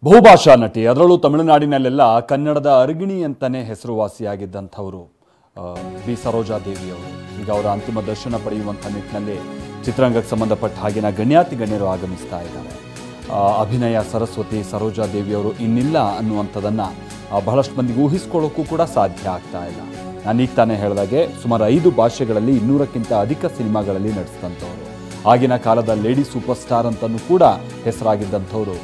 ಬಹುಭಾಷಾ ನಟಿ, ಅದರಲ್ಲೂ ತಮಿಳುನಾಡಿನಲ್ಲೆಲ್ಲ ಕನ್ನಡದ ಅರಗಿಣಿ ಅಂತಾನೆ ಹೆಸರುವಾಸಿಯಾಗಿದ್ದಂಥವರು ಬಿ ಸರೋಜಾ ದೇವಿ ಅವರು. ಈಗ ಅವರ ಅಂತಿಮ ದರ್ಶನ ಪಡೆಯುವಂಥ ನಿಟ್ಟಿನಲ್ಲಿ ಚಿತ್ರರಂಗಕ್ಕೆ ಸಂಬಂಧಪಟ್ಟ ಹಾಗೆನ ಗಣ್ಯಾತಿ ಗಣ್ಯರು ಆಗಮಿಸ್ತಾ ಇದ್ದಾರೆ. ಅಭಿನಯ ಸರಸ್ವತಿ ಸರೋಜಾ ದೇವಿಯವರು ಇನ್ನಿಲ್ಲ ಅನ್ನುವಂಥದ್ದನ್ನು ಬಹಳಷ್ಟು ಮಂದಿಗೆ ಊಹಿಸ್ಕೊಳ್ಳೋಕ್ಕೂ ಕೂಡ ಸಾಧ್ಯ ಆಗ್ತಾ ಇಲ್ಲ. ನಾನೀಗ ತಾನೇ ಹೇಳಿದಾಗೆ ಸುಮಾರು 5 ಭಾಷೆಗಳಲ್ಲಿ 200ಕ್ಕಿಂತ ಅಧಿಕ ಸಿನಿಮಾಗಳಲ್ಲಿ ನಟಿಸಿದಂಥವ್ರು. ಆಗಿನ ಕಾಲದ ಲೇಡಿ ಸೂಪರ್ ಸ್ಟಾರ್ ಅಂತಲೂ ಕೂಡ ಹೆಸರಾಗಿದ್ದಂಥವರು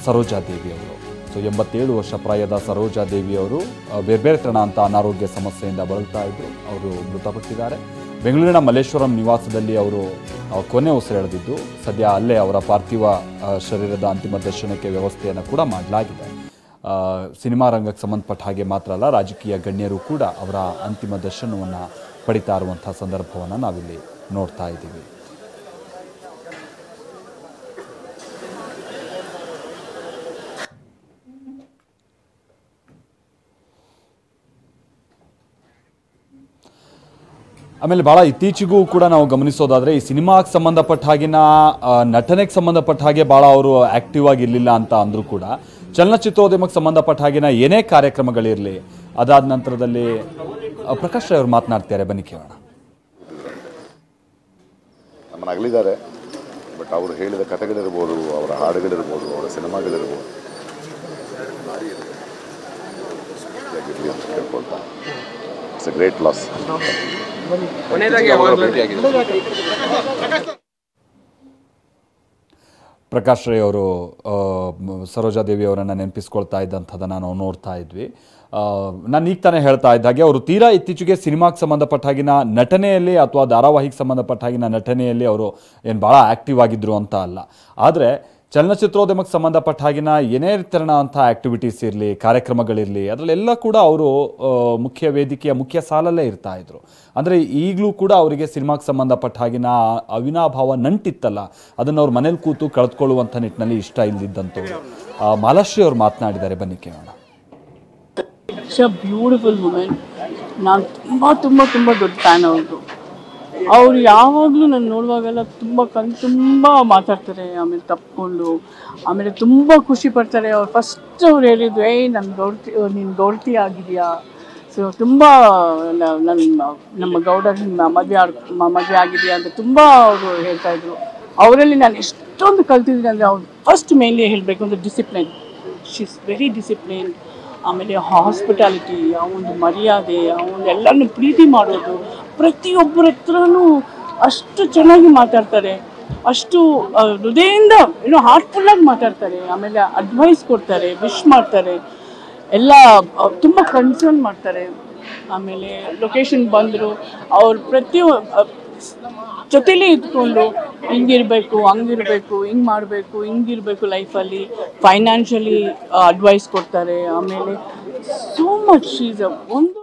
ಸರೋಜಾ ದೇವಿಯವರು. 87 ವರ್ಷ ಪ್ರಾಯದ ಸರೋಜಾ ದೇವಿಯವರು ಬೇರೆ ಬೇರೆ ತರನಾದಂಥ ಅನಾರೋಗ್ಯ ಸಮಸ್ಯೆಯಿಂದ ಬಳಲ್ತಾ ಇದ್ದರು. ಅವರು ಮೃತಪಟ್ಟಿದ್ದಾರೆ. ಬೆಂಗಳೂರಿನ ಮಲ್ಲೇಶ್ವರಂ ನಿವಾಸದಲ್ಲಿ ಅವರು ಕೊನೆ ಉಸಿರೆಳೆದಿದ್ದು, ಸದ್ಯ ಅಲ್ಲೇ ಅವರ ಪಾರ್ಥಿವ ಶರೀರದ ಅಂತಿಮ ದರ್ಶನಕ್ಕೆ ವ್ಯವಸ್ಥೆಯನ್ನು ಕೂಡ ಮಾಡಲಾಗಿದೆ. ಸಿನಿಮಾ ರಂಗಕ್ಕೆ ಸಂಬಂಧಪಟ್ಟ ಹಾಗೆ ಮಾತ್ರ ಅಲ್ಲ, ರಾಜಕೀಯ ಗಣ್ಯರು ಕೂಡ ಅವರ ಅಂತಿಮ ದರ್ಶನವನ್ನು ಪಡಿತಾ ಇರುವಂಥ ಸಂದರ್ಭವನ್ನು ನಾವಿಲ್ಲಿ ನೋಡ್ತಾ ಇದ್ದೀವಿ. ಆಮೇಲೆ ಭಾಳ ಇತ್ತೀಚೆಗೂ ಕೂಡ ನಾವು ಗಮನಿಸೋದಾದರೆ ಈ ಸಿನಿಮಾಗೆ ಸಂಬಂಧಪಟ್ಟ ಹಾಗಿನ ನಟನೆಗೆ ಸಂಬಂಧಪಟ್ಟ ಹಾಗೆ ಭಾಳ ಅವರು ಆ್ಯಕ್ಟಿವ್ ಆಗಿರಲಿಲ್ಲ ಅಂತ ಅಂದರೂ ಕೂಡ ಚಲನಚಿತ್ರೋದ್ಯಮಕ್ಕೆ ಸಂಬಂಧಪಟ್ಟ ಹಾಗಿನ ಏನೇ ಕಾರ್ಯಕ್ರಮಗಳಿರಲಿ, ಅದಾದ ನಂತರದಲ್ಲಿ ಪ್ರಕಾಶ್ ರೈ ಅವರು ಮಾತನಾಡ್ತಾರೆ. ಬನ್ನಿ ಕೇಳೋಣ. ನಮ್ಮನ್ನು ಅಗಲಿದ್ದಾರೆ, ಬಟ್ ಅವರು ಹೇಳಿದ ಕಥೆಗಳಿರ್ಬೋದು, ಅವರ ಹಾಡುಗಳಿರ್ಬೋದು, ಅವರ ಸಿನಿಮಾಗಳಿರ್ಬೋದು ಇರಲಿ ಅಂತ ಕೇಳ್ಕೊಳ್ತಾ. It's a great loss. Prakash Rai ಅವರು ಸರೋಜಾ ದೇವಿ ಅವರನ್ನು ನೆನಪಿಸ್ಕೊಳ್ತಾ ಇದ್ದಂಥದ್ದನ್ನು ನಾವು ನೋಡ್ತಾ ಇದ್ವಿ. ನಾನು ಈಗ ತಾನೇ ಹೇಳ್ತಾ ಇದ್ದಾಗೆ ಅವರು ತೀರಾ ಇತ್ತೀಚೆಗೆ ಸಿನಿಮಾಗೆ ಸಂಬಂಧಪಟ್ಟ ಹಾಗಿನ ನಟನೆಯಲ್ಲಿ ಅಥವಾ ಧಾರಾವಾಹಿಗೆ ಸಂಬಂಧಪಟ್ಟ ಹಾಗಿನ ನಟನೆಯಲ್ಲಿ ಅವರು ಏನು ಭಾಳ ಆ್ಯಕ್ಟಿವ್ ಆಗಿದ್ದರು ಅಂತ ಅಲ್ಲ, ಆದರೆ ಚಲನಚಿತ್ರೋದ್ಯಮಕ್ಕೆ ಸಂಬಂಧಪಟ್ಟ ಹಾಗಿನ ಏನೇ ತೆರನಾದಂಥ ಆ್ಯಕ್ಟಿವಿಟೀಸ್ ಇರಲಿ, ಕಾರ್ಯಕ್ರಮಗಳಿರಲಿ, ಅದರಲ್ಲೆಲ್ಲ ಕೂಡ ಅವರು ಮುಖ್ಯ ವೇದಿಕೆಯ ಮುಖ್ಯ ಸಾಲಲ್ಲೇ ಇರ್ತಾಯಿದ್ರು. ಅಂದರೆ ಈಗಲೂ ಕೂಡ ಅವರಿಗೆ ಸಿನಿಮಾಗೆ ಸಂಬಂಧಪಟ್ಟ ಹಾಗಿನ ಅವಿನಾಭಾವ ನಂಟಿತ್ತಲ್ಲ, ಅದನ್ನು ಅವ್ರ ಮನೇಲಿ ಕೂತು ಕಳೆದುಕೊಳ್ಳುವಂಥ ನಿಟ್ಟಿನಲ್ಲಿ ಇಷ್ಟ ಇಲ್ಲದಿದ್ದಂಥವ್ರು. ಮಾಲಾಶ್ರೀ ಅವರು ಮಾತನಾಡಿದ್ದಾರೆ. ಬನ್ನಿ ಕೇಳೋಣ. Beautiful women. ನಾನು ತುಂಬ ದೊಡ್ಡ ಫ್ಯಾನ್ ಅವ್ರದ್ದು. ಅವರು ಯಾವಾಗಲೂ ನಾನು ನೋಡುವಾಗೆಲ್ಲ ತುಂಬ ಮಾತಾಡ್ತಾರೆ, ಆಮೇಲೆ ತಪ್ಪಿಕೊಂಡು, ಆಮೇಲೆ ತುಂಬ ಖುಷಿ ಪಡ್ತಾರೆ. ಅವ್ರು ಫಸ್ಟ್ ಅವ್ರು ಹೇಳಿದ್ದು, ನೀನು ಗೌಡ್ತಿ ಆಗಿದೆಯಾ, ಸೊ ತುಂಬ ನಮ್ಮ ಗೌಡ ಮದುವೆ ಆಗಿದೆಯಾ ಅಂತ ತುಂಬ ಅವರು ಹೇಳ್ತಾಯಿದ್ರು. ಅವರಲ್ಲಿ ನಾನು ಎಷ್ಟೊಂದು ಕಲ್ತಿದ್ದೀನಿ ಅಂದರೆ, ಅವ್ರು ಫಸ್ಟ್ ಮೇನ್ಲಿ ಹೇಳಬೇಕು ಅಂದರೆ discipline. She is very discipline. ಆಮೇಲೆ ಹಾಸ್ಪಿಟಾಲಿಟಿ, ಆ ಒಂದು ಮರ್ಯಾದೆ, ಆ ಒಂದು ಎಲ್ಲರನ್ನೂ ಪ್ರೀತಿ ಮಾಡೋದು, ಪ್ರತಿಯೊಬ್ಬರ ಹತ್ರನೂ ಅಷ್ಟು ಚೆನ್ನಾಗಿ ಮಾತಾಡ್ತಾರೆ, ಅಷ್ಟು ಹೃದಯದಿಂದ ಹಾರ್ಟ್ಫುಲ್ಲಾಗಿ ಮಾತಾಡ್ತಾರೆ. ಆಮೇಲೆ ಅಡ್ವೈಸ್ ಕೊಡ್ತಾರೆ, ವಿಶ್ ಮಾಡ್ತಾರೆ, ಎಲ್ಲ ತುಂಬ ಕನ್ಸರ್ನ್ ಮಾಡ್ತಾರೆ. ಆಮೇಲೆ ಲೊಕೇಶನ್ ಬಂದರು ಅವ್ರು ಜೊತೆಲೇ ಇದ್ಕೊಂಡು ಹಿಂಗಿರಬೇಕು, ಹಂಗಿರಬೇಕು, ಹಿಂಗೆ ಮಾಡಬೇಕು, ಹಿಂಗಿರಬೇಕು ಲೈಫಲ್ಲಿ, ಫೈನಾನ್ಷಿಯಲಿ ಅಡ್ವೈಸ್ ಕೊಡ್ತಾರೆ. ಆಮೇಲೆ ಸೋ ಮಚ್ ಈಸ್ ಒಂದು